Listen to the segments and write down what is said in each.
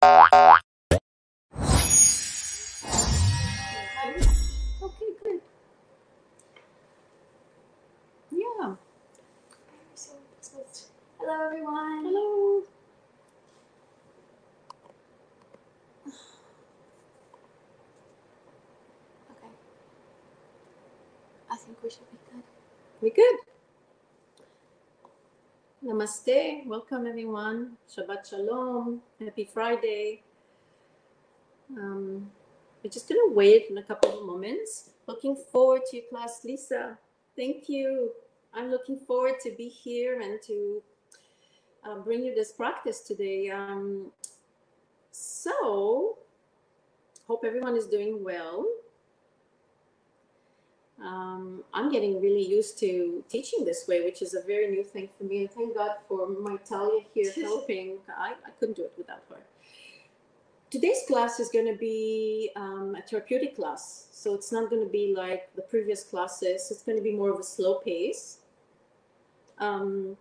Okay, good. Yeah. Hello, everyone. Hello. Okay. I think we should be good. We good? Namaste. Welcome, everyone. Shabbat Shalom. Happy Friday. We're just going to wait in a couple of moments. Looking forward to your class, Lisa. Thank you. I'm looking forward to be here and to bring you this practice today. So, hope everyone is doing well. I'm getting really used to teaching this way, which is a very new thing for me. And thank God for my Talia here helping. I couldn't do it without her. Today's class is going to be a therapeutic class. So it's not going to be like the previous classes. It's going to be more of a slow pace. And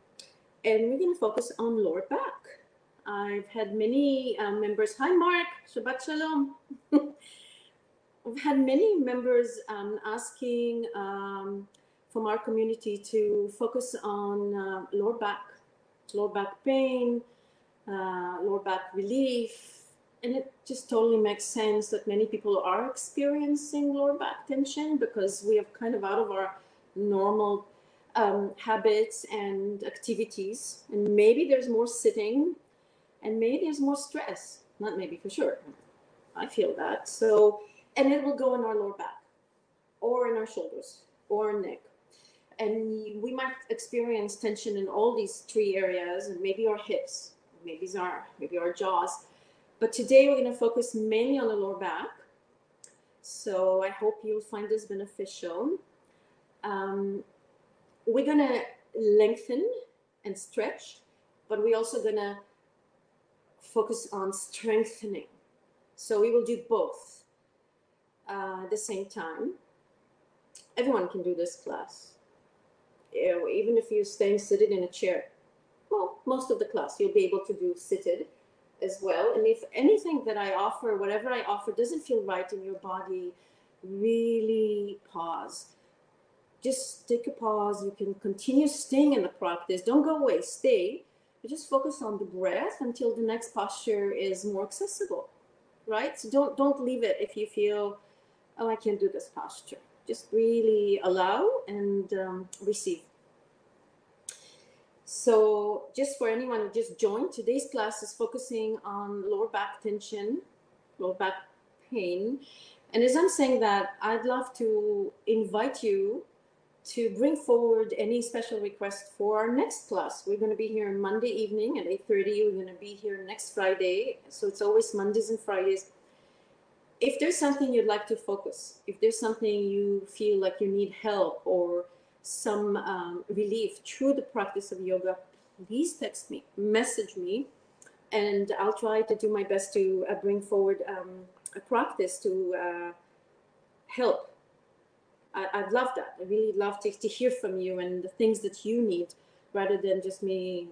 we're going to focus on lower back. I've had many members. Hi, Mark. Shabbat Shalom. I've had many members asking from our community to focus on lower back pain, lower back relief. And it just totally makes sense that many people are experiencing lower back tension because we are kind of out of our normal habits and activities. And maybe there's more sitting and maybe there's more stress. Not maybe, for sure. I feel that. So, and it will go in our lower back or in our shoulders or neck. And we might experience tension in all these three areas and maybe our hips, maybe our jaws. But today we're going to focus mainly on the lower back. So I hope you'll find this beneficial. We're going to lengthen and stretch, but we're also going to focus on strengthening. So we will do both at the same time. Everyone can do this class. Even if you're staying seated in a chair. Well, most of the class you'll be able to do seated as well. And if anything that I offer, whatever I offer doesn't feel right in your body, really pause. Just take a pause. You can continue staying in the practice. Don't go away, stay. But just focus on the breath until the next posture is more accessible, right? So don't leave it if you feel, oh, I can't do this posture. Just really allow and receive. So just for anyone who just joined, today's class is focusing on lower back tension, lower back pain. And as I'm saying that, I'd love to invite you to bring forward any special request for our next class. We're going to be here on Monday evening at 8:30. We're going to be here next Friday. So it's always Mondays and Fridays. If there's something you'd like to focus, if there's something you feel like you need help or some relief through the practice of yoga, please text me, message me, and I'll try to do my best to bring forward a practice to help. I'd love that. I really love to hear from you and the things that you need rather than just me,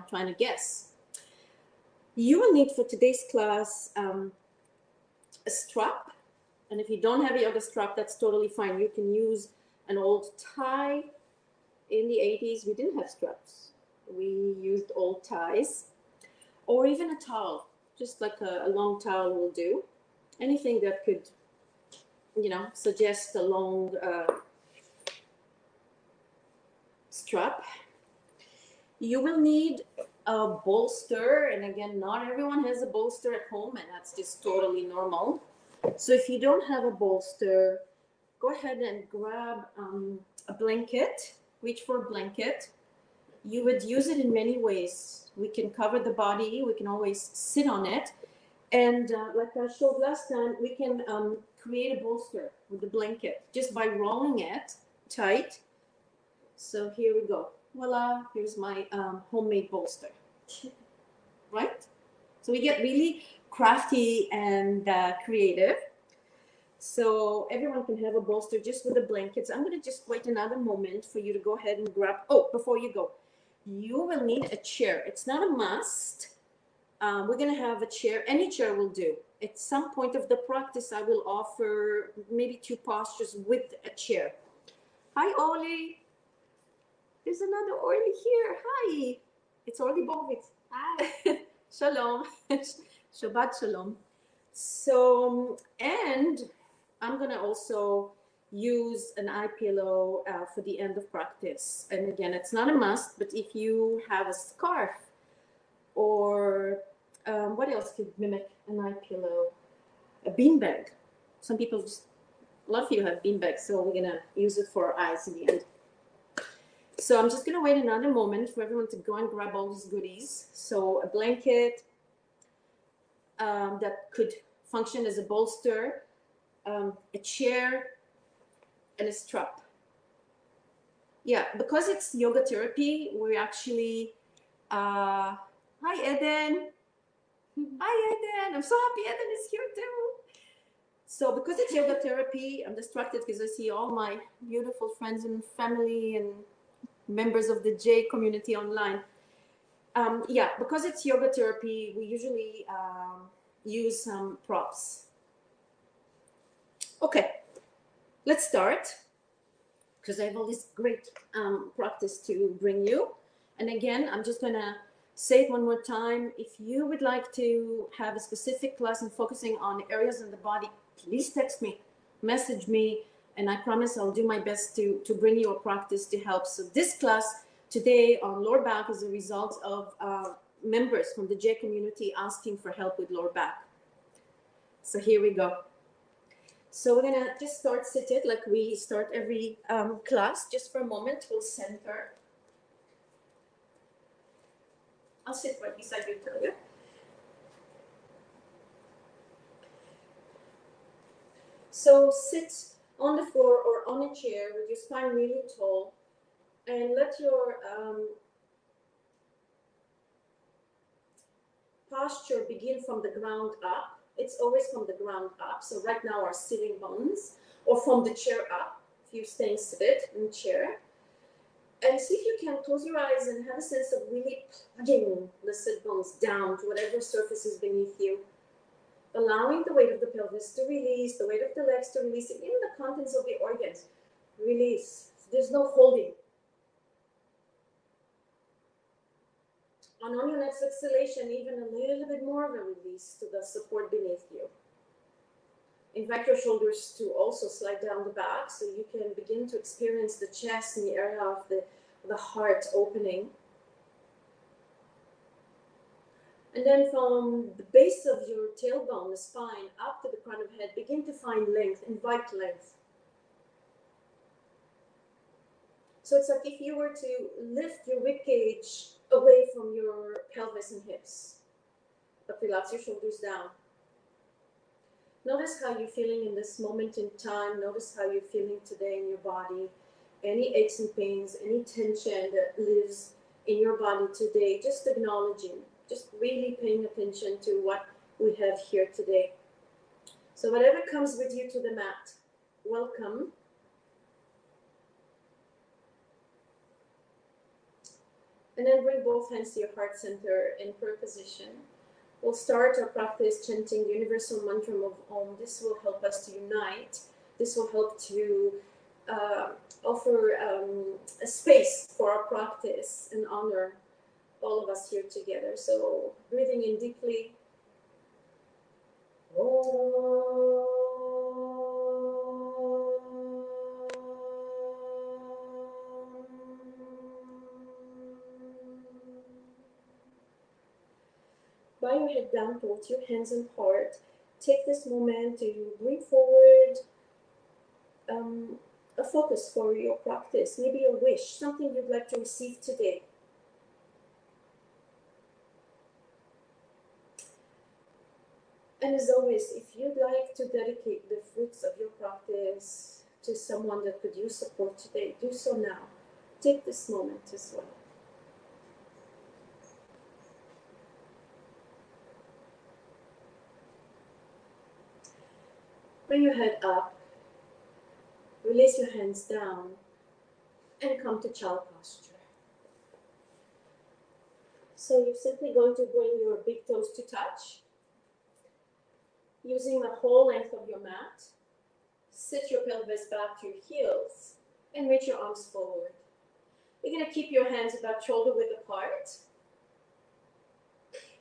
trying to guess. You will need for today's class a strap. And if you don't have a yoga strap, that's totally fine. You can use an old tie. In the 80s, we didn't have straps. We used old ties or even a towel, just like a long towel will do. Anything that could, suggest a long strap. You will need a bolster. And again, not everyone has a bolster at home, and that's just totally normal. So if you don't have a bolster, go ahead and grab a blanket. Reach for a blanket. You would use it in many ways. We can cover the body. We can always sit on it. And like I showed last time, we can create a bolster with the blanket just by rolling it tight. So here we go. Voila, here's my homemade bolster. Right? So we get really crafty and creative. So everyone can have a bolster just with the blankets. I'm going to just wait another moment for you to go ahead and grab. Oh, before you go, you will need a chair. It's not a must, We're going to have a chair. Any chair will do. At some point of the practice, I will offer maybe 2 postures with a chair. Hi, Orli. There's another Orli here. Hi. It's Orli Bovic. Hi. Shalom. Shabbat shalom. So, and I'm going to also use an eye pillow for the end of practice. And again, it's not a must, but if you have a scarf or what else could mimic an eye pillow? A beanbag. Some people, a lot of you have beanbags, so we're gonna use it for our eyes in the end. So I'm just gonna wait another moment for everyone to go and grab all these goodies. So a blanket that could function as a bolster, a chair, and a strap. Yeah, because it's yoga therapy, we're actually, hi Eden. Hi Eden, I'm so happy Eden is here too. So because it's yoga therapy, I'm distracted because I see all my beautiful friends and family and members of the J community online. Yeah, because it's yoga therapy, we usually use some props. Okay, let's start because I have all this great practice to bring you. And again, I'm just gonna say it one more time. If you would like to have a specific class and focusing on areas in the body, please text me, message me, and I promise I'll do my best to bring you a practice to help. So this class today on lower back is a result of members from the J community asking for help with lower back. So here we go. So we're gonna just start seated like we start every class. Just for a moment, we'll center. I'll sit right beside you, Talia. So sit on the floor or on a chair with your spine really tall, and let your posture begin from the ground up. It's always from the ground up. So right now our sitting bones, or from the chair up, if you're staying seated in the chair. And see if you can close your eyes and have a sense of really plugging the sit bones down to whatever surface is beneath you. Allowing the weight of the pelvis to release, the weight of the legs to release, and even the contents of the organs. Release. There's no holding. And on your next exhalation, even a little bit more of a release to the support beneath you. Invite your shoulders to also slide down the back so you can begin to experience the chest and the area of the heart opening. And then from the base of your tailbone, the spine, up to the crown of the head, begin to find length, invite length. So it's like if you were to lift your rib cage away from your pelvis and hips, but relax your shoulders down. Notice how you're feeling in this moment in time. Notice how you're feeling today in your body. Any aches and pains, any tension that lives in your body today, just acknowledging, just really paying attention to what we have here today. So whatever comes with you to the mat, welcome. And then bring both hands to your heart center in prayer position. We'll start our practice chanting the universal mantra of Om. This will help us to unite. This will help to offer a space for our practice and honor all of us here together. So breathing in deeply. Om. Bow your head down towards your hands and heart. Take this moment to bring forward a focus for your practice, maybe a wish, something you'd like to receive today. And as always, if you'd like to dedicate the fruits of your practice to someone that could use support today, do so now. Take this moment as well. Bring your head up, release your hands down, and come to child posture. So you're simply going to bring your big toes to touch, using the whole length of your mat. Sit your pelvis back to your heels and reach your arms forward. You're going to keep your hands about shoulder width apart.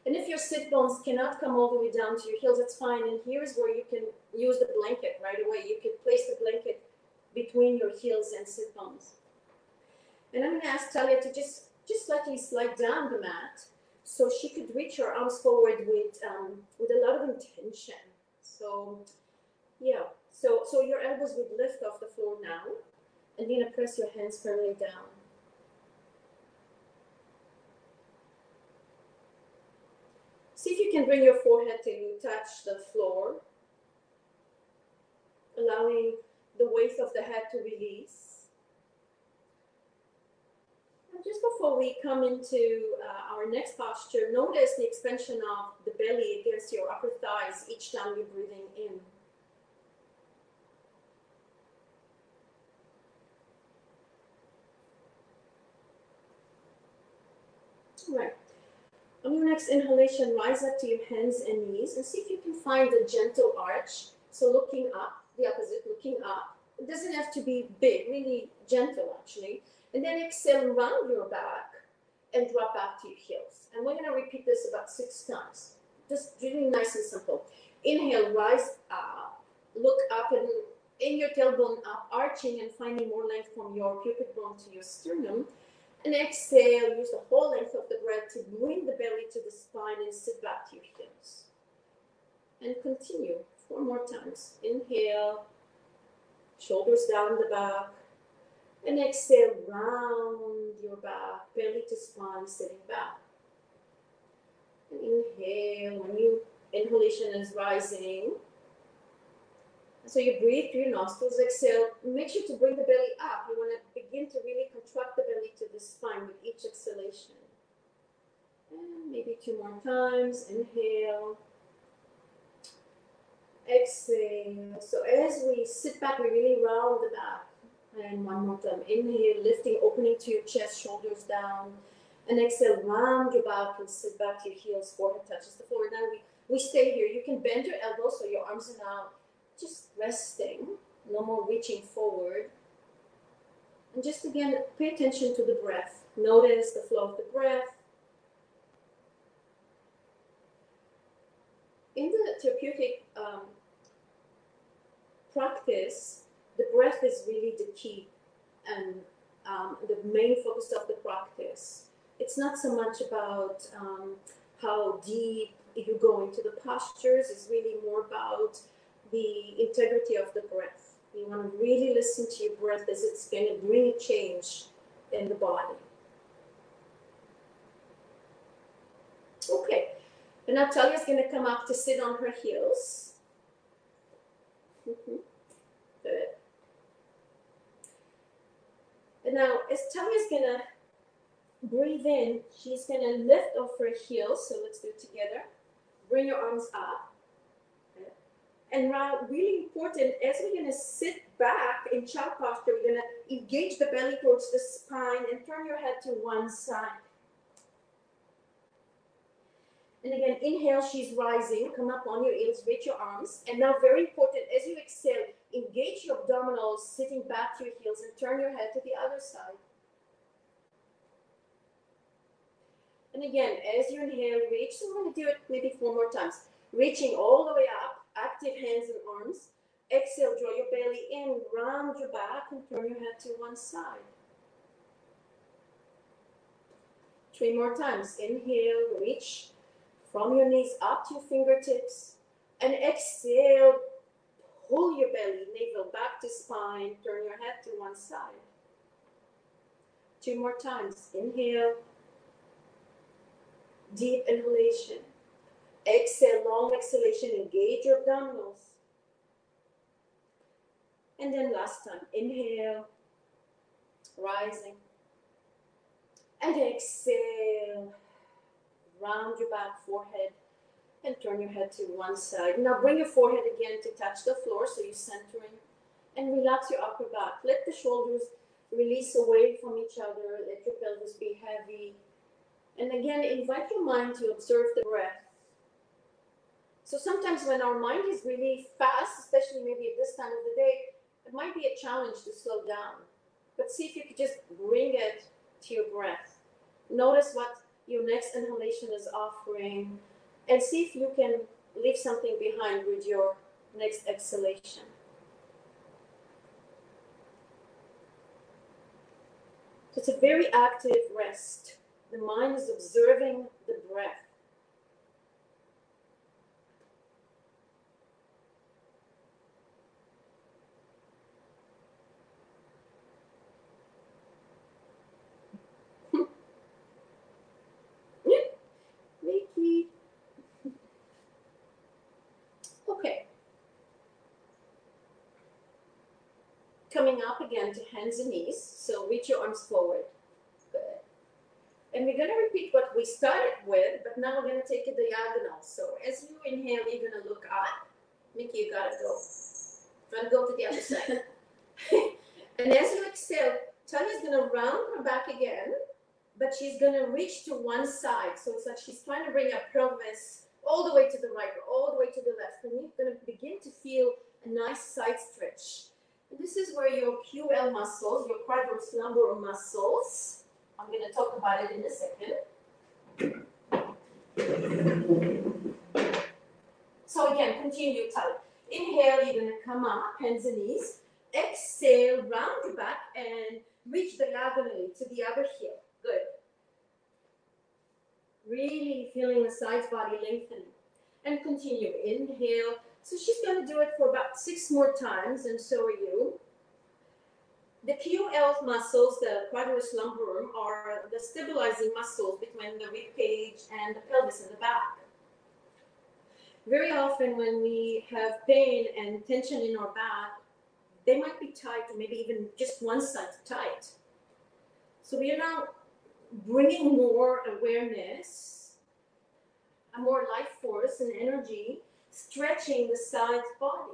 And if your sit bones cannot come all the way down to your heels, that's fine. And here's where you can use the blanket right away. You can place the blanket between your heels and sit bones. And I'm going to ask Talia to just slightly slide down the mat so she could reach her arms forward with a lot of intention. So, yeah. So your elbows would lift off the floor now, and you're going to press your hands firmly down. See if you can bring your forehead to touch the floor, allowing the weight of the head to release. And just before we come into our next posture, notice the expansion of the belly against your upper thighs each time you're breathing in. All right. On your next inhalation, rise up to your hands and knees and see if you can find a gentle arch. So looking up, the opposite, looking up. It doesn't have to be big, really gentle actually. And then exhale, round your back and drop back to your heels. And we're going to repeat this about 6 times. Just really nice and simple. Inhale, rise up, look up and in your tailbone up, arching and finding more length from your pubic bone to your sternum. And exhale, use the whole length of the breath to bring the belly to the spine and sit back to your heels. And continue 4 more times. Inhale, shoulders down the back. And exhale, round your back, belly to spine, sitting back. And inhale, when your inhalation is rising. So you breathe through your nostrils, exhale. Make sure to bring the belly up. You want to begin to really contract the belly to the spine with each exhalation. And maybe 2 more times. Inhale. Exhale. So as we sit back, we really round the back. And 1 more time. Inhale, lifting, opening to your chest, shoulders down. And exhale, round your back and sit back to your heels, forehead touches the floor. Now we stay here. You can bend your elbows so your arms are now just resting, no more reaching forward. And just again, pay attention to the breath. Notice the flow of the breath. In the therapeutic practice, the breath is really the key and the main focus of the practice. It's not so much about how deep you go into the postures. It's really more about the integrity of the breath. You want to really listen to your breath as it's going to bring a change in the body. Okay, and now Talia's going to come up to sit on her heels. Good. And now as Talia's going to breathe in, she's going to lift off her heels. So let's do it together. Bring your arms up. And now, really important, as we're going to sit back in child posture, we're going to engage the belly towards the spine and turn your head to one side. And again, inhale, she's rising. Come up on your heels, reach your arms. And now, very important, as you exhale, engage your abdominals, sitting back to your heels, and turn your head to the other side. And again, as you inhale, reach. So we're going to do it maybe 4 more times. Reaching all the way up. Active hands and arms. Exhale, draw your belly in, round your back, and turn your head to one side. 3 more times. Inhale, reach from your knees up to your fingertips. And exhale, pull your belly, navel back to spine, turn your head to one side. 2 more times. Inhale, deep inhalation. Exhale, long exhalation, engage your abdominals. And then last time, inhale, rising. And exhale, round your back, forehead, and turn your head to one side. Now bring your forehead again to touch the floor, so you're centering. And relax your upper back. Let the shoulders release away from each other. Let your pelvis be heavy. And again, invite your mind to observe the breath. So sometimes when our mind is really fast, especially maybe at this time of the day, it might be a challenge to slow down. But see if you could just bring it to your breath. Notice what your next inhalation is offering, and see if you can leave something behind with your next exhalation. So it's a very active rest. The mind is observing the breath. Vicky. Okay. Coming up again to hands and knees. So reach your arms forward. Good. And we're going to repeat what we started with, but now we're going to take it diagonal. So as you inhale, you're going to look up. Mickey, you got to go. Gotta go to the other side. And as you exhale, Tanya's going to round her back again, but she's going to reach to one side. So it's like she's trying to bring her pelvis all the way to the right or all the way to the left. And you're going to begin to feel a nice side stretch. And this is where your QL muscles, your quadriceps lumborum muscles, I'm going to talk about it in a second. So again, continue tight. Inhale, you're going to come up, hands and knees. Exhale, round your back and reach diagonally to the other heel. Good. Really feeling the sides body lengthening. And continue. Inhale. So she's going to do it for about 6 more times, and so are you. The QL muscles, the quadriceps lumborum, are the stabilizing muscles between the rib cage and the pelvis in the back. Very often when we have pain and tension in our back, they might be tight, or maybe even just one side tight. So we are now bringing more awareness, a more life force and energy, stretching the side body.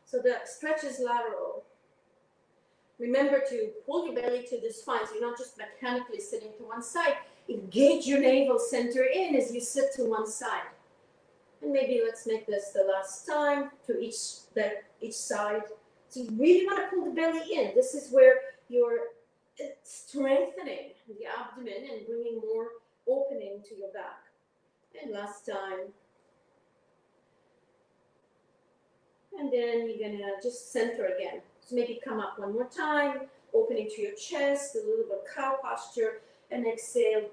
So the stretch is lateral. Remember to pull your belly to the spine, so you're not just mechanically sitting to one side. Engage your navel center in as you sit to one side. And maybe let's make this the last time to each side. So you really want to pull the belly in. This is where you're strengthening the abdomen and bringing more opening to your back. And last time. And then you're going to just center again. So maybe come up one more time, opening to your chest, a little bit of cow posture, and exhale,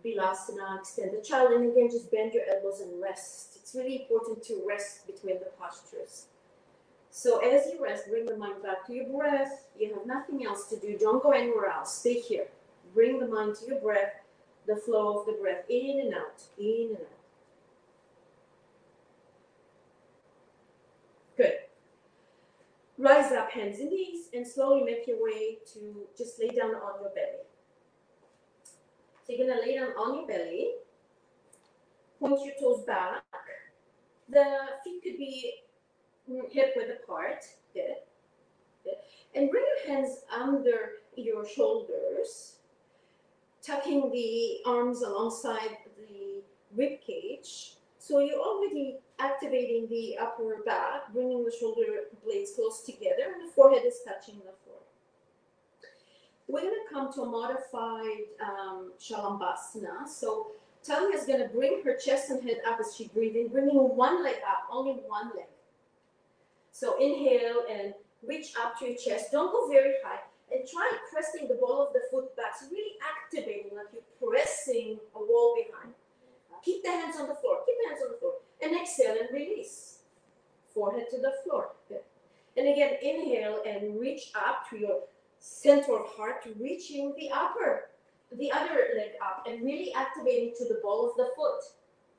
Vilasana, extend the child, and again, just bend your elbows and rest. It's really important to rest between the postures. So as you rest, bring the mind back to your breath. You have nothing else to do. Don't go anywhere else. Stay here. Bring the mind to your breath, the flow of the breath, in and out, in and out. Good. Rise up, hands and knees, and slowly make your way to just lay down on your belly. So you're going to lay down on your belly, point your toes back. The feet could be hip width apart. Good. Good. And bring your hands under your shoulders, tucking the arms alongside the rib cage. So you're already activating the upper back, bringing the shoulder blades close together, and the forehead is touching the floor. We're going to come to a modified Shalambhasana. So Talia is going to bring her chest and head up as she breathes in, bringing one leg up, only one leg. So inhale and reach up to your chest. Don't go very high. And try pressing the ball of the foot back. So really activating, like you're pressing a wall behind. Keep the hands on the floor. Keep the hands on the floor. And exhale and release. Forehead to the floor. Good. And again, inhale and reach up to your center of heart, reaching the other leg up, and really activating to the ball of the foot.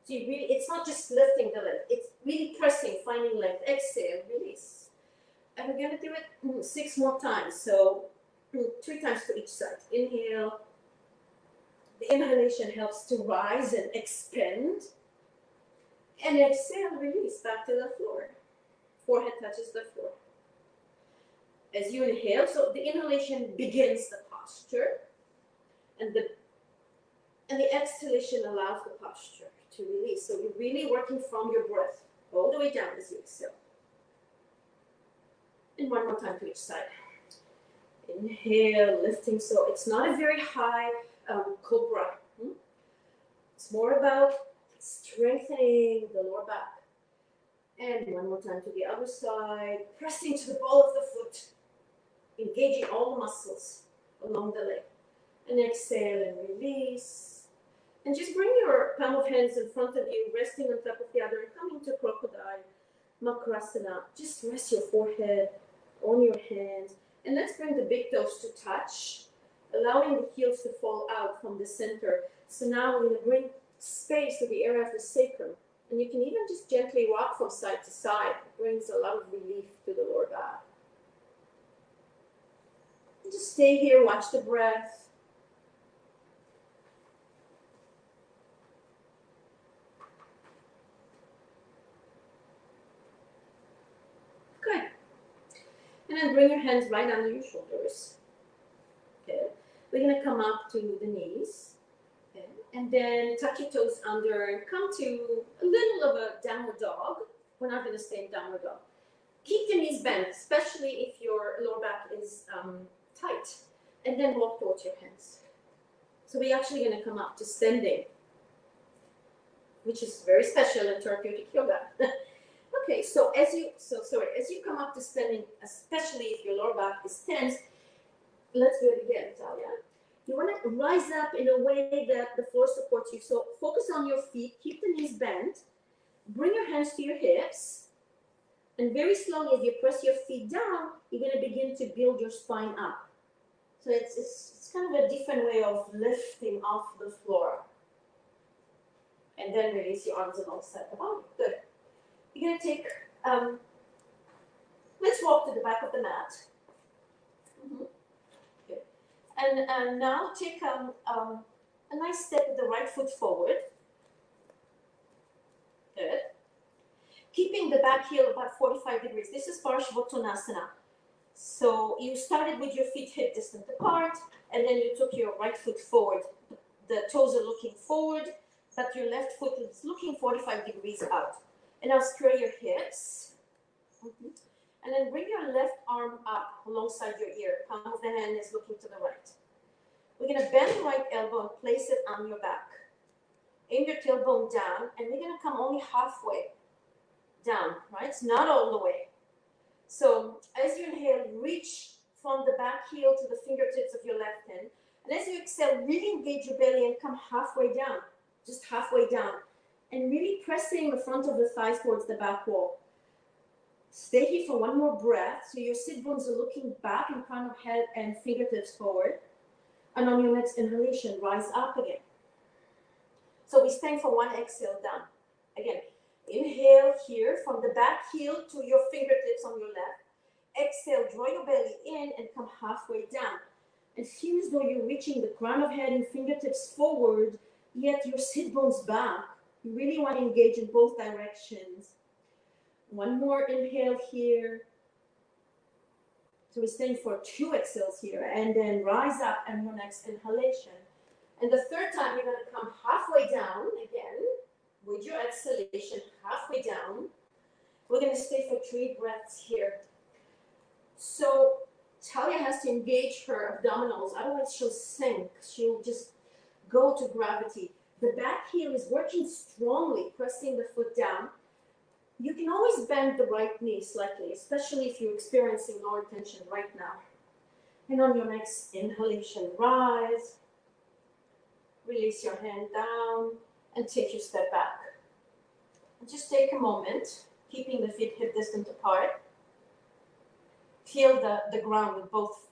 So you really, it's not just lifting the leg, it's really pressing, finding length. Exhale, release. And we're going to do it 6 more times. So 3 times to each side. Inhale. The inhalation helps to rise and expand. And exhale, release back to the floor. Forehead touches the floor. As you inhale, so the inhalation begins the posture. And the exhalation allows the posture to release. So you're really working from your breath all the way down as you exhale. And one more time to each side. Inhale, lifting. So it's not a very high cobra. It's more about strengthening the lower back. And one more time to the other side, pressing to the ball of the foot, engaging all the muscles along the leg. And exhale and release. And just bring your palm of hands in front of you, resting on top of the other, and come into crocodile, makrasana. Just rest your forehead on your hands. And let's bring the big toes to touch, allowing the heels to fall out from the center. So now we're going to bring space to the area of the sacrum. And you can even just gently rock from side to side. It brings a lot of relief to the lower back. And just stay here, watch the breath. Good. And then bring your hands right under your shoulders. Okay. We're going to come up to the knees. Okay. And then tuck your toes under and come to a little of a downward dog. We're not going to stay in downward dog. Keep the knees bent, especially if your lower back is tight. And then walk towards your hands. So we're actually going to come up to standing, which is very special in therapeutic yoga. Okay, so as you come up to standing, especially if your lower back is tense, let's do it again, Talia. You want to rise up in a way that the floor supports you. So focus on your feet, keep the knees bent, bring your hands to your hips, and very slowly as you press your feet down, you're going to begin to build your spine up. So it's kind of a different way of lifting off the floor. And then release your arms alongside the body. Good. You're going to take, let's walk to the back of the mat. Good. And now take a nice step with the right foot forward. Good. Keeping the back heel about 45 degrees. This is Parshvottanasana. So you started with your feet hip distance apart, and then you took your right foot forward. The toes are looking forward, but your left foot is looking 45 degrees out. And now square your hips. And then bring your left arm up alongside your ear. Palm of the hand is looking to the right. We're going to bend the right elbow and place it on your back. Aim your tailbone down, and we're going to come only halfway down, right? It's not all the way. So as you inhale, reach from the back heel to the fingertips of your left hand. And as you exhale, really engage your belly and come halfway down, just halfway down. And really pressing the front of the thighs towards the back wall. Stay here for one more breath. So your sit bones are looking back and crown of head and fingertips forward. And on your next inhalation, rise up again. So we stand for one exhale down. Again, inhale here from the back heel to your fingertips on your left. Exhale, draw your belly in and come halfway down. And feel as though you're reaching the crown of head and fingertips forward, yet your sit bones back. You really want to engage in both directions. One more inhale here. So we're staying for 2 exhales here, and then rise up and your next inhalation. And the third time, you're going to come halfway down again with your exhalation, halfway down. We're going to stay for 3 breaths here. So Talia has to engage her abdominals, otherwise she'll sink. She'll just go to gravity. The back heel is working strongly, pressing the foot down. You can always bend the right knee slightly, especially if you're experiencing lower tension right now. And on your next inhalation, rise. Release your hand down and take your step back. And just take a moment, keeping the feet hip distance apart. Feel the ground with both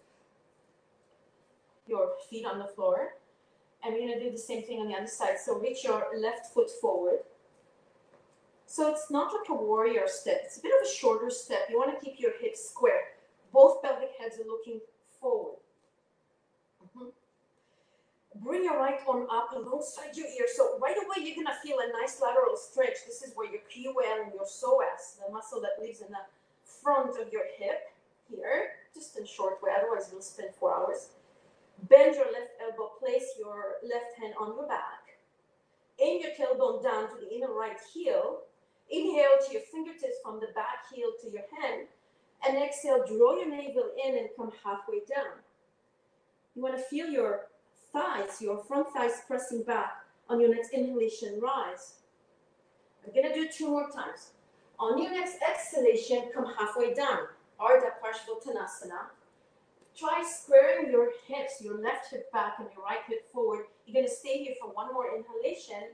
your feet on the floor. And we're going to do the same thing on the other side. So reach your left foot forward. So it's not like a warrior step. It's a bit of a shorter step. You want to keep your hips square. Both pelvic heads are looking forward. Bring your right arm up alongside your ear. So right away, you're going to feel a nice lateral stretch. This is where your QL and your psoas, the muscle that lives in the front of your hip here, just in short way. Otherwise, you'll spend 4 hours. Bend your left elbow, place your left hand on your back. Aim your tailbone down to the inner right heel. Inhale to your fingertips from the back heel to your hand. And exhale, draw your navel in and come halfway down. You want to feel your thighs, your front thighs pressing back on your next inhalation, rise. I'm going to do 2 more times. On your next exhalation, come halfway down. Ardha Parshvottanasana. Try squaring your hips, your left hip back and your right hip forward. You're going to stay here for 1 more inhalation.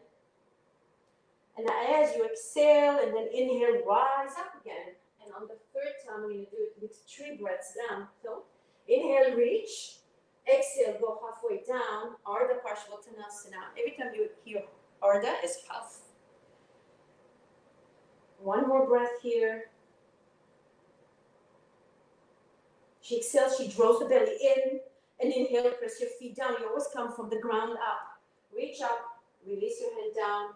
And as you exhale and then inhale, rise up again. And on the 3rd time, we're going to do it with 3 breaths down. So inhale, reach. Exhale, go halfway down. Ardha Parshvottanasana. Every time you hear Ardha, is half. 1 more breath here. She exhales, she draws the belly in, and inhale, press your feet down. You always come from the ground up. Reach up, release your hand down,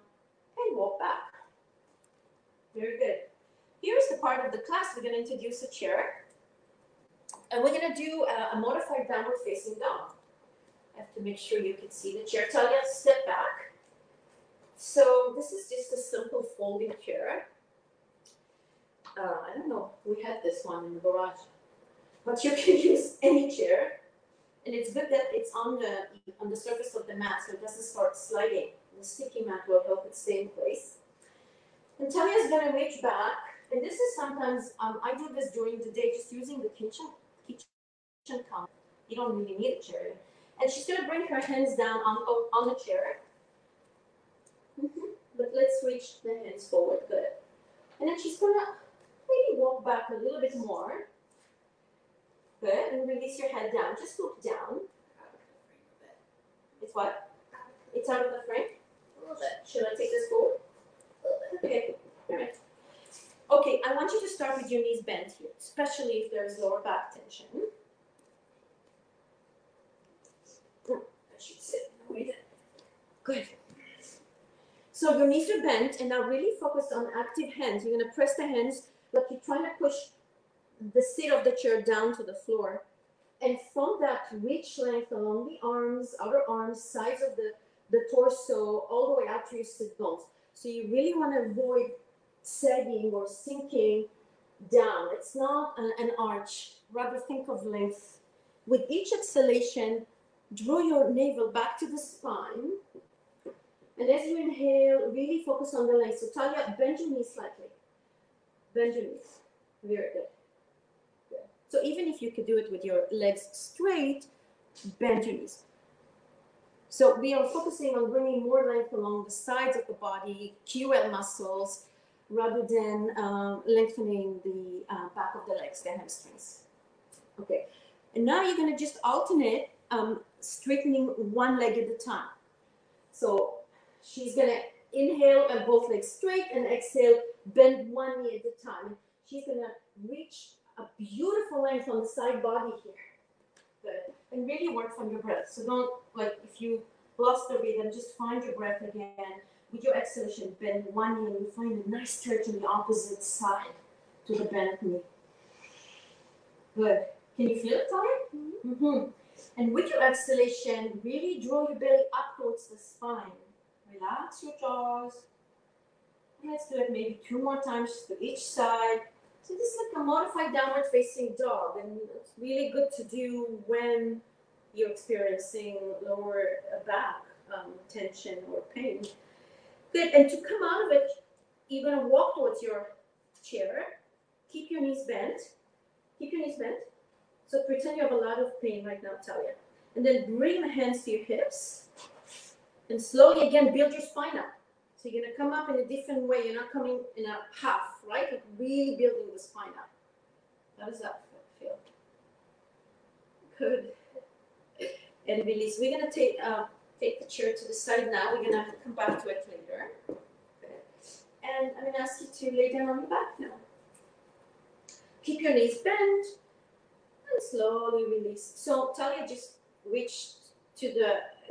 and walk back. Very good. Here's the part of the class we're going to introduce a chair. And we're going to do a modified downward facing dog. I have to make sure you can see the chair. Talia, step back. So this is just a simple folding chair. I don't know, we had this one in the garage. But you can use any chair, and it's good that it's on the surface of the mat so it doesn't start sliding. The sticky mat will help it stay in place. And Talia's going to reach back, and this is sometimes, I do this during the day just using the kitchen counter. You don't really need a chair. And she's going to bring her hands down on the chair. But let's reach the hands forward, good. And then she's going to maybe walk back a little bit more. Good, and release your head down. Just look down. It's what? It's out of the frame? A little bit. Should I take this forward? A little bit. Okay, all right. Okay, I want you to start with your knees bent here, especially if there's lower back tension. I should sit in the way then. Good. So your knees are bent, and now really focus on active hands. You're going to press the hands like you're trying to push the seat of the chair down to the floor, and from that reach length along the arms, outer arms, sides of the torso, all the way out to your sit bones. So you really want to avoid sagging or sinking down. It's not an arch, rather think of length. With each exhalation, draw your navel back to the spine, and as you inhale, really focus on the length. So Talia, bend your knees slightly. Bend your knees. Very good. So even if you could do it with your legs straight, bend your knees. So we are focusing on bringing more length along the sides of the body, QL muscles, rather than lengthening the back of the legs, the hamstrings. Okay, and now you're going to just alternate straightening one leg at a time. So she's going to inhale and both legs straight, and exhale, bend one knee at a time. She's going to reach a beautiful length on the side body here. Good. And really work from your breath. So don't, like, if you lost the rhythm, just find your breath again. With your exhalation, bend one knee, and you find a nice stretch on the opposite side to the bent knee. Good. Can you feel it, Talia? Mm-hmm. And with your exhalation, really draw your belly up towards the spine. Relax your jaws. And let's do it maybe 2 more times to each side. So this is like a modified downward facing dog, and it's really good to do when you're experiencing lower back tension or pain. Good, and to come out of it, you're going to walk towards your chair. Keep your knees bent. Keep your knees bent. So pretend you have a lot of pain right now, Talia. And then bring the hands to your hips. And slowly again, build your spine up. So you're going to come up in a different way. You're not coming in a half, right? Like really building the spine up. How does that feel? Good. And release. We're going to take the chair to the side now. We're going to come back to it later. Okay. And I'm going to ask you to lay down on your back now. Keep your knees bent and slowly release. So Talia just reached to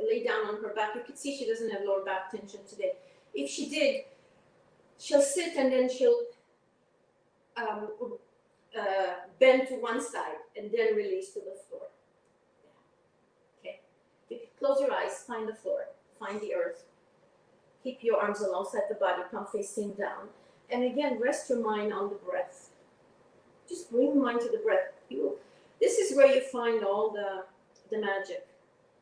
lay down on her back. You can see she doesn't have lower back tension today. If she did, she'll sit and then she'll bend to one side and then release to the floor. Okay. Close your eyes, find the floor, find the earth. Keep your arms alongside the body, palm facing down. And again, rest your mind on the breath. Just bring the mind to the breath. This is where you find all the magic.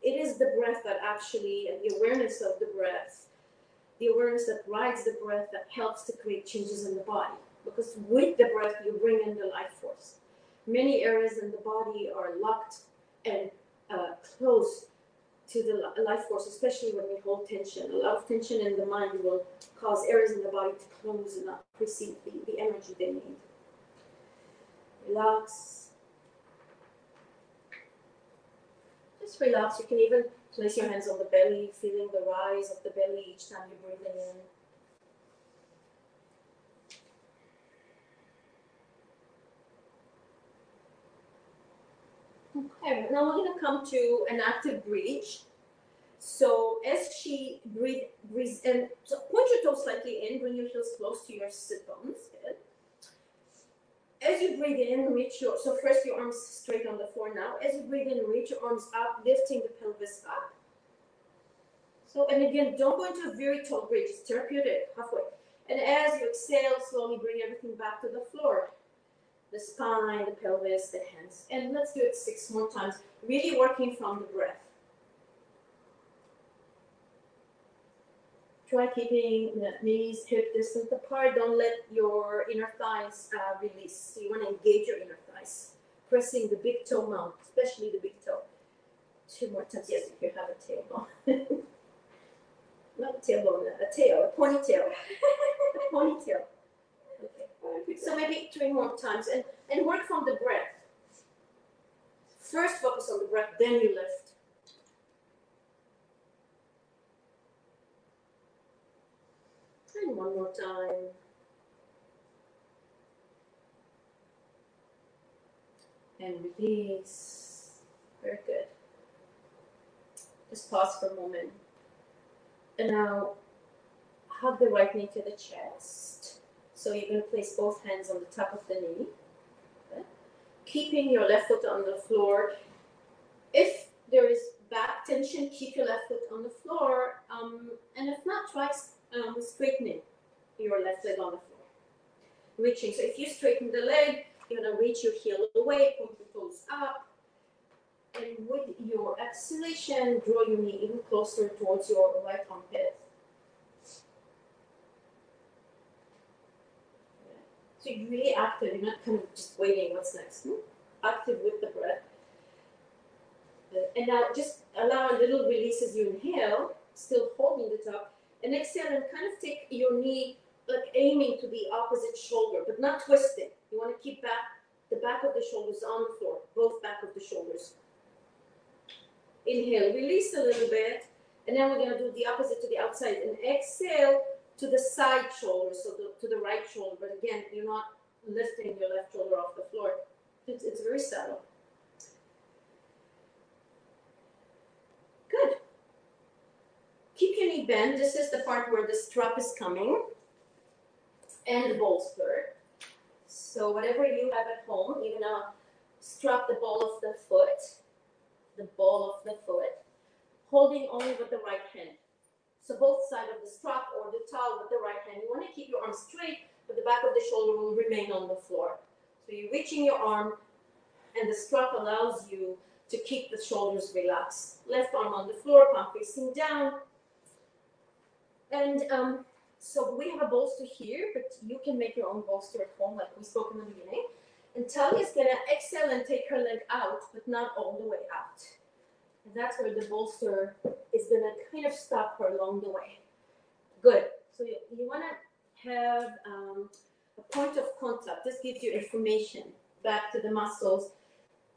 It is the breath that actually, and the awareness of the breath, the awareness that rides the breath that helps to create changes in the body. Because with the breath, you bring in the life force. Many areas in the body are locked and close to the life force, especially when we hold tension. A lot of tension in the mind will cause areas in the body to close and not receive the energy they need. Relax. Just relax. You can even place your hands on the belly, feeling the rise of the belly each time you're breathing in. Okay, now we're going to come to an active bridge. So as she breathes in, so point your toes slightly in, bring your heels close to your sit bones. Good. As you breathe in, reach your, so first your arms straight on the floor now. As you breathe in, reach your arms up, lifting the pelvis up. So, and again, don't go into a very tall bridge, it's therapeutic, halfway. And as you exhale, slowly bring everything back to the floor. The spine, the pelvis, the hands. And let's do it 6 more times, really working from the breath. Try keeping the knees hip distance apart. Don't let your inner thighs release. So you want to engage your inner thighs. Pressing the big toe mount, especially the big toe. 2 more times. Yes, if you have a tailbone. Not a tailbone, a tail, a ponytail. A ponytail. Okay. So maybe 3 more times. And work from the breath. First focus on the breath, then you lift. And 1 more time. And release. Very good. Just pause for a moment. And now hug the right knee to the chest. So you're going to place both hands on the top of the knee. Okay. Keeping your left foot on the floor. If there is back tension, keep your left foot on the floor. And if not, try straightening your left leg on the floor. Reaching. So if you straighten the leg, you're going to reach your heel away, point your toes up. And with your exhalation, draw your knee even closer towards your right armpit. Okay. So you're really active. You're not kind of just waiting. What's next? Active with the breath. And now just allow a little release as you inhale, still holding the top. And exhale and kind of take your knee, like aiming to the opposite shoulder, but not twisting. You want to keep the back of the shoulders on the floor, both back of the shoulders. Inhale, release a little bit, and then we're going to do the opposite to the outside. And exhale to the side shoulder, so to the right shoulder. But again, you're not lifting your left shoulder off the floor. It's very subtle. Good. Keep your knee bent. This is the part where the strap is coming and the bolster. So whatever you have at home, you're going to strap the ball of the foot, holding only with the right hand. So both sides of the strap or the towel with the right hand. You want to keep your arm straight, but the back of the shoulder will remain on the floor. So you're reaching your arm, and the strap allows you to keep the shoulders relaxed. Left arm on the floor, palm facing down. And so we have a bolster here, but you can make your own bolster at home, like we spoke in the beginning. And Talia is going to exhale and take her leg out, but not all the way out. And that's where the bolster is going to kind of stop her along the way. Good. So you want to have a point of contact. This gives you information back to the muscles.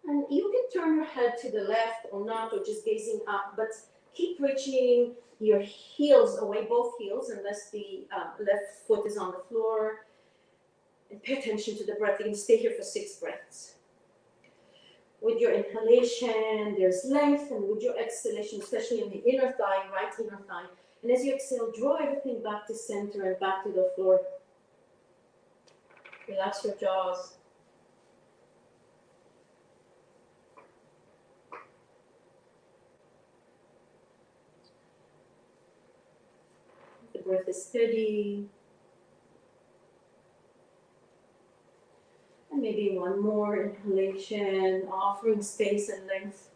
And you can turn your head to the left or not, or just gazing up, but keep reaching your heels away, both heels, unless the left foot is on the floor. And pay attention to the breath. You can stay here for 6 breaths. With your inhalation, there's length, and with your exhalation, especially in the inner thigh, right inner thigh. And as you exhale, draw everything back to center and back to the floor. Relax your jaws. breath is steady. And maybe one more inhalation, offering space and length.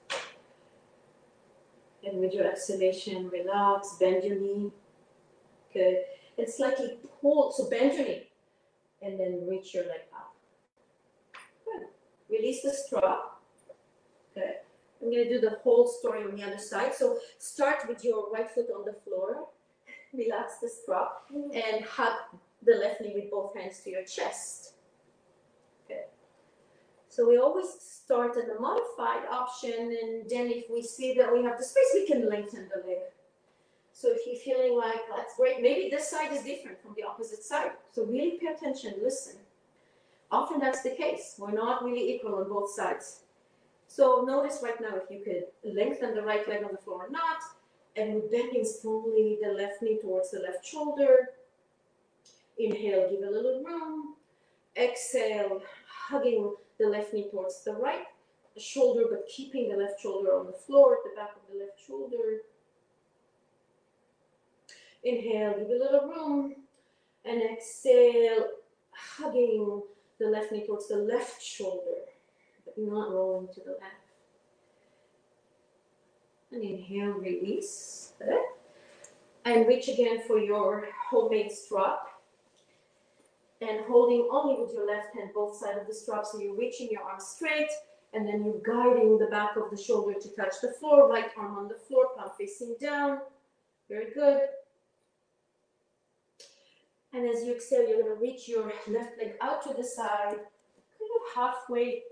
And with your exhalation, relax, bend your knee. Good. And slightly pull, so bend your knee. And then reach your leg up. Good. Release the strap. Good. I'm going to do the whole story on the other side. So start with your right foot on the floor. Relax the strap. And hug the left knee with both hands to your chest. Good. So we always start at the modified option, and then if we see that we have the space, we can lengthen the leg. So if you're feeling like that's great, maybe this side is different from the opposite side. So really pay attention, listen. Often that's the case. We're not really equal on both sides. So notice right now if you could lengthen the right leg on the floor or not, and we're bending slowly the left knee towards the left shoulder. Inhale, give a little room. Exhale, hugging the left knee towards the right shoulder, but keeping the left shoulder on the floor, at the back of the left shoulder. Inhale, give a little room. And exhale, hugging the left knee towards the left shoulder, but not rolling to the left. And inhale, release. Good. And reach again for your homemade strap. And holding only with your left hand both sides of the strap, so you're reaching your arm straight, and then you're guiding the back of the shoulder to touch the floor, right arm on the floor, palm facing down. Very good. And as you exhale, you're going to reach your left leg out to the side, kind of halfway.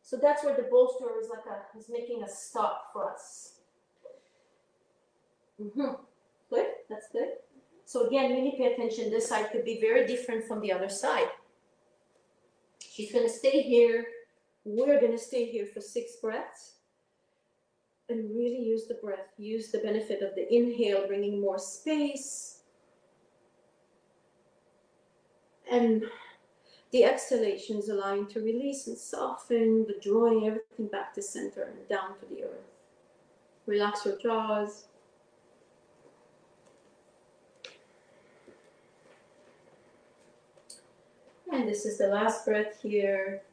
So that's where the bolster is making a stop for us. Good, that's good. So again, really pay attention. This side could be very different from the other side. She's going to stay here. We're going to stay here for 6 breaths. And really use the breath. Use the benefit of the inhale, bringing more space. And the exhalation is allowing to release and soften, but drawing everything back to center and down to the earth. Relax your jaws. And this is the last breath here.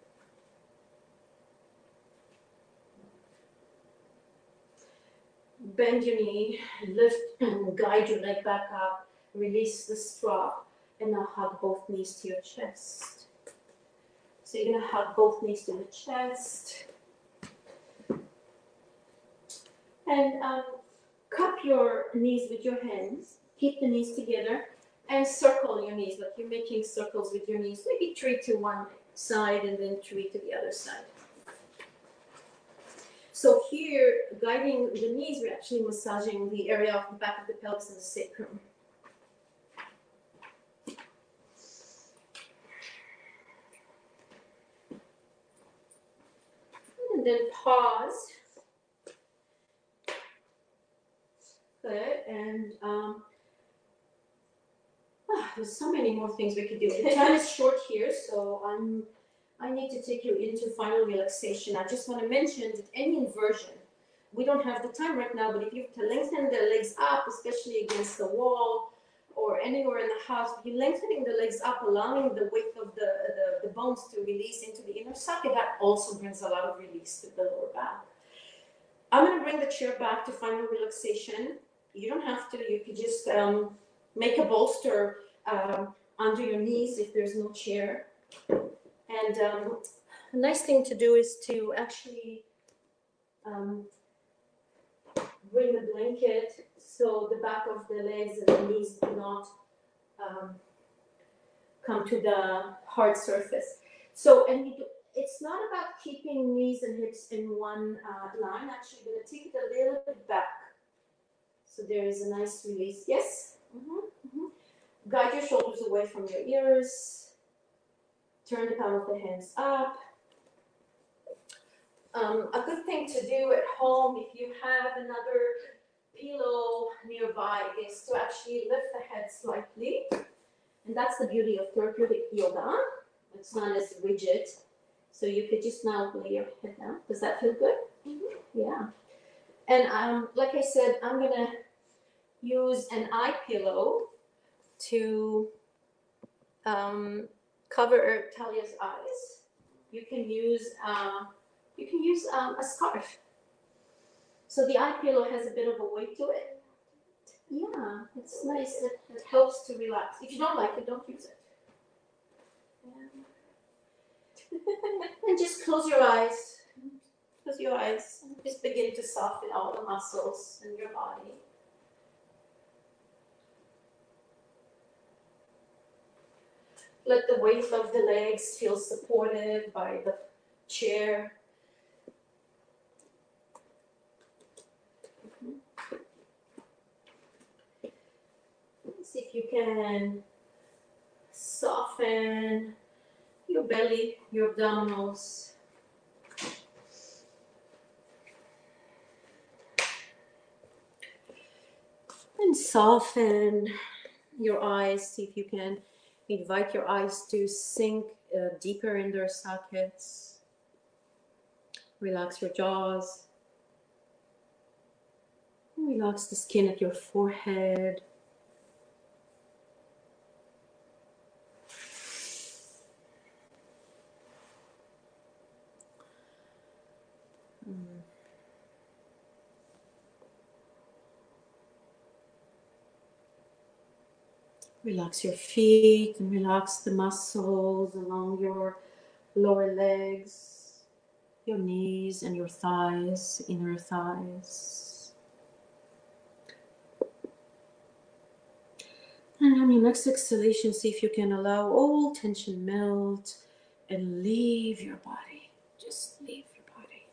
Bend your knee, lift and guide your leg back up. Release the strap, and now hug both knees to your chest. So you're going to hug both knees to the chest. And cup your knees with your hands. Keep the knees together. And circle your knees, like you're making circles with your knees. Maybe 3 to one side and then 3 to the other side. So here, guiding the knees, we're actually massaging the area of the back of the pelvis and the sacrum. And then pause. Good, and there's so many more things we could do. The time is short here, so I need to take you into final relaxation. I just want to mention that any inversion, we don't have the time right now, but if you have to lengthen the legs up, especially against the wall or anywhere in the house, if you're lengthening the legs up, allowing the width of the bones to release into the inner socket, that also brings a lot of release to the lower back. I'm going to bring the chair back to final relaxation. You don't have to, you could just make a bolster under your knees if there's no chair. And a nice thing to do is to actually bring the blanket so the back of the legs and the knees do not come to the hard surface. So, and it's not about keeping knees and hips in one line. Actually, you're going to take it a little bit back. So there is a nice release. Yes? Guide your shoulders away from your ears. Turn the palm of the hands up. A good thing to do at home, if you have another pillow nearby, is to actually lift the head slightly. And that's the beauty of therapeutic yoga. It's not as rigid. So you could just now lay your head down. Does that feel good? Yeah. And like I said, I'm going to use an eye pillow to cover Talia's eyes. You can use a scarf. So the eye pillow has a bit of a weight to it. Yeah, it's nice. It helps to relax. If you don't like it, don't use it. And just close your eyes. Close your eyes. Just begin to soften all the muscles in your body. Let the weight of the legs feel supported by the chair. See if you can soften your belly, your abdominals. And soften your eyes. See if you can invite your eyes to sink deeper in their sockets. Relax your jaws. Relax the skin at your forehead. Relax your feet and relax the muscles along your lower legs, your knees and your thighs, inner thighs. And on your next exhalation, see if you can allow all tension melt and leave your body. Just leave your body.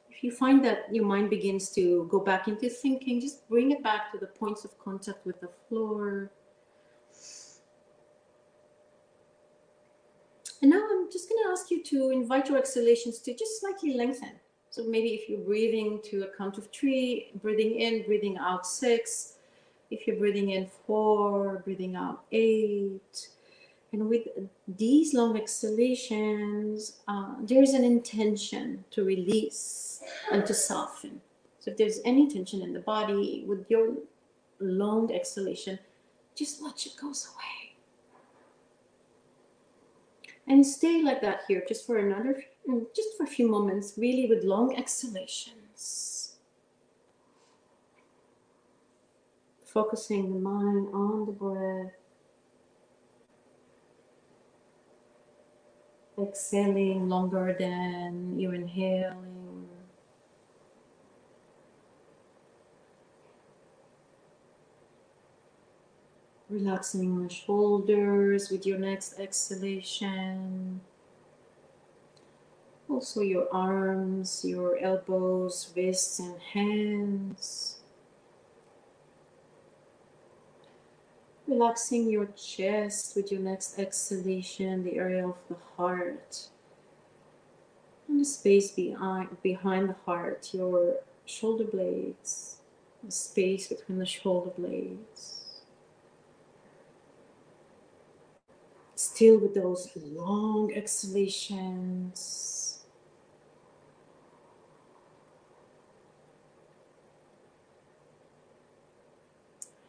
If you find that your mind begins to go back into thinking, just bring it back to the points of contact with the floor. And now I'm just going to ask you to invite your exhalations to just slightly lengthen. So maybe if you're breathing to a count of 3, breathing in, breathing out 6. If you're breathing in 4, breathing out 8. And with these long exhalations, there's an intention to release and to soften. So if there's any tension in the body, with your long exhalation, just watch it goes away. And stay like that here, just for a few moments, really with long exhalations. Focusing the mind on the breath. Exhaling longer than you're inhaling. Relaxing the shoulders with your next exhalation. Also your arms, your elbows, wrists, and hands. Relaxing your chest with your next exhalation, the area of the heart. And the space behind the heart, your shoulder blades, the space between the shoulder blades. Still with those long exhalations.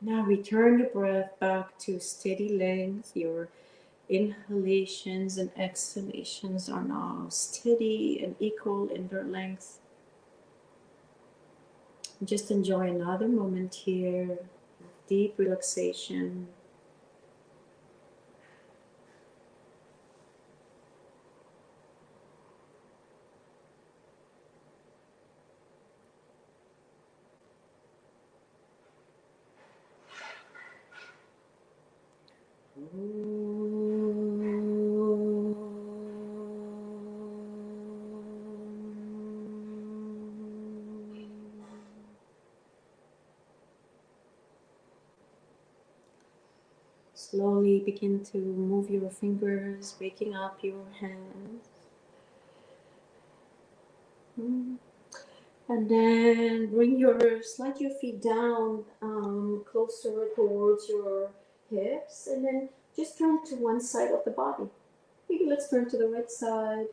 Now return the breath back to steady length. Your inhalations and exhalations are now steady and equal in their length. Just enjoy another moment here. Deep relaxation. Slowly begin to move your fingers, waking up your hands. And then slide your feet down closer towards your hips, and then just turn to one side of the body. Maybe let's turn to the right side.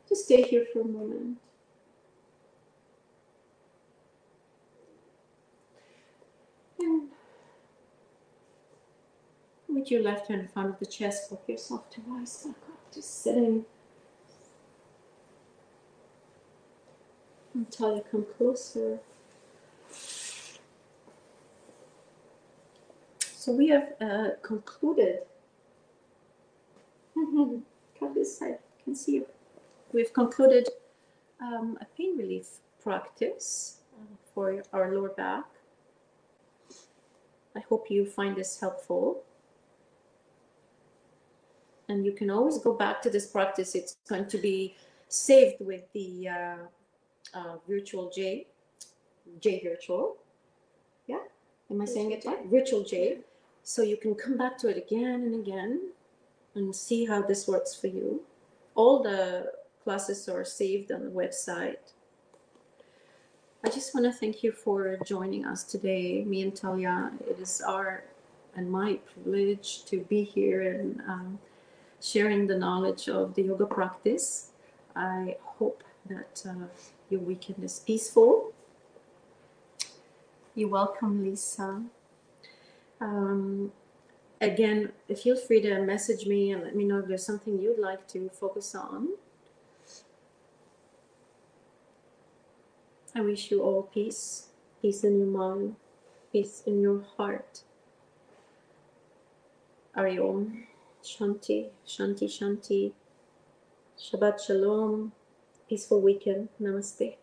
Just stay here for a moment. Put your left hand in front of the chest. Walk yourself to rise back up to sitting. Until you come closer. So we have concluded. Come this side, I can see you. We've concluded a pain relief practice for our lower back. I hope you find this helpful. And you can always go back to this practice. It's going to be saved with the virtual J virtual. Yeah? Am I saying it right? Virtual J. So you can come back to it again and again and see how this works for you. All the classes are saved on the website. I just want to thank you for joining us today, me and Talia. It is our and my privilege to be here and sharing the knowledge of the yoga practice. I hope that your weekend is peaceful. You're welcome, Lisa. Again, feel free to message me and let me know if there's something you'd like to focus on. I wish you all peace, peace in your mind, peace in your heart. Ari Om, Shanti, Shanti, Shanti. Shabbat Shalom, peaceful weekend. Namaste.